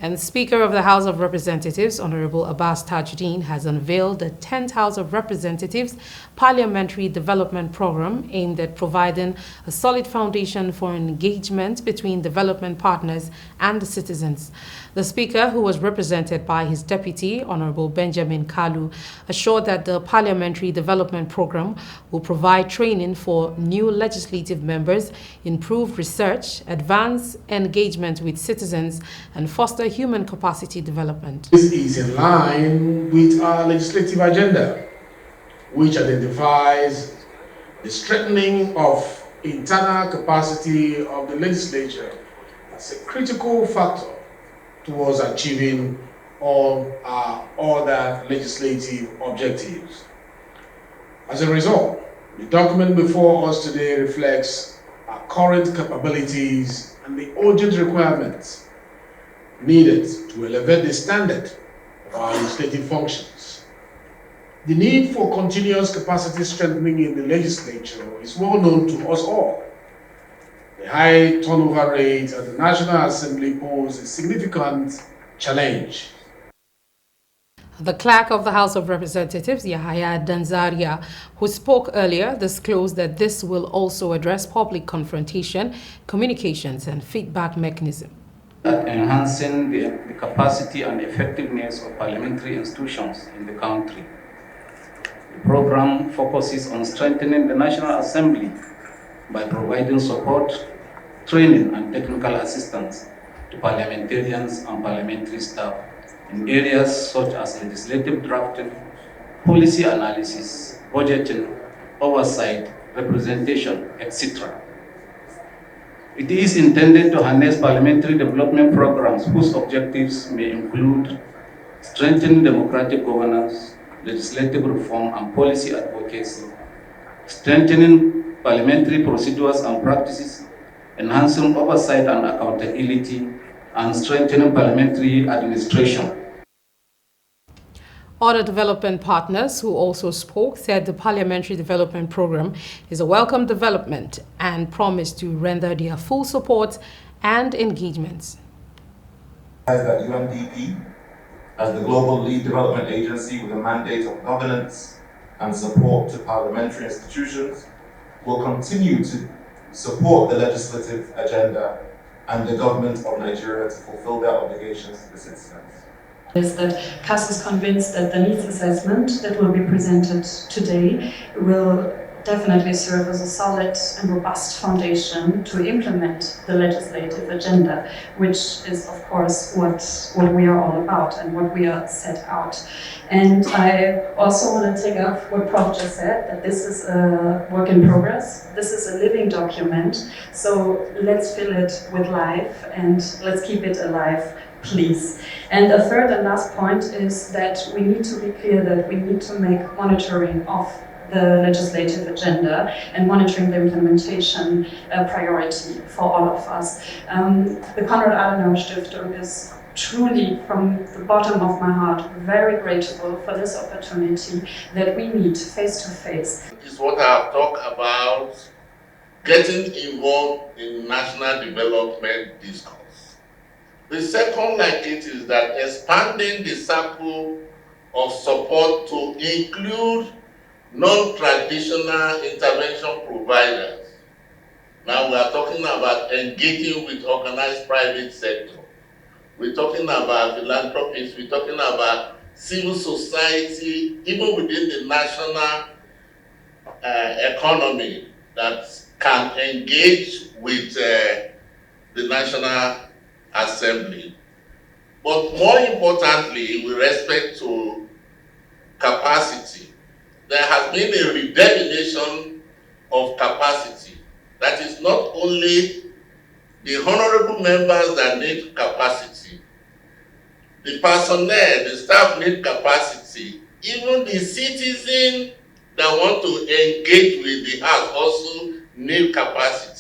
And Speaker of the House of Representatives, Honorable Abbas has unveiled the 10th House of Representatives Parliamentary Development Program aimed at providing a solid foundation for engagement between development partners and the citizens. The Speaker, who was represented by his deputy, Honorable Benjamin Kalu, assured that the Parliamentary Development Program will provide training for new legislative members, improve research, advance engagement with citizens, and foster human capacity development. This is in line with our legislative agenda, which identifies the strengthening of internal capacity of the legislature as a critical factor towards achieving all our other legislative objectives. As a result, the document before us today reflects our current capabilities and the urgent requirements needed to elevate the standard of our legislative functions. The need for continuous capacity strengthening in the legislature is well known to us all. The high turnover rate at the National Assembly poses a significant challenge. The clerk of the House of Representatives, Yahaya Danzaria, who spoke earlier, disclosed that this will also address public confrontation, communications, and feedback mechanism. Enhancing the capacity and effectiveness of parliamentary institutions in the country. The program focuses on strengthening the National Assembly by providing support, training, and technical assistance to parliamentarians and parliamentary staff in areas such as legislative drafting, policy analysis, budgeting, oversight, representation, etc. It is intended to harness parliamentary development programs whose objectives may include strengthening democratic governance, legislative reform and policy advocacy, strengthening parliamentary procedures and practices, enhancing oversight and accountability, and strengthening parliamentary administration. Other development partners who also spoke said the Parliamentary Development Program is a welcome development and promised to render their full support and engagements. That UNDP, as the global lead development agency with a mandate of governance and support to parliamentary institutions, will continue to support the legislative agenda and the government of Nigeria to fulfill their obligations to the citizens. Is that CAS is convinced that the needs assessment that will be presented today will definitely serve as a solid and robust foundation to implement the legislative agenda, which is of course what we are all about and what we are set out. And I also want to take up what Prof just said, that this is a work in progress. This is a living document. So let's fill it with life and let's keep it alive, please. And the third and last point is that we need to be clear that we need to make monitoring of the legislative agenda and monitoring the implementation a priority for all of us. The Konrad Adenauer Stiftung is truly, from the bottom of my heart, very grateful for this opportunity that we meet face to face. Is what I've talked about, getting involved in national development discourse. The second like it is that expanding the circle of support to include non-traditional intervention providers. Now we are talking about engaging with organized private sector. We're talking about philanthropists, we're talking about civil society, even within the national economy that can engage with the National Assembly. But more importantly, with respect to capacity, there has been a redefinition of capacity. That is not only the honorable members that need capacity, the personnel, the staff need capacity, even the citizens that want to engage with the House also need capacity.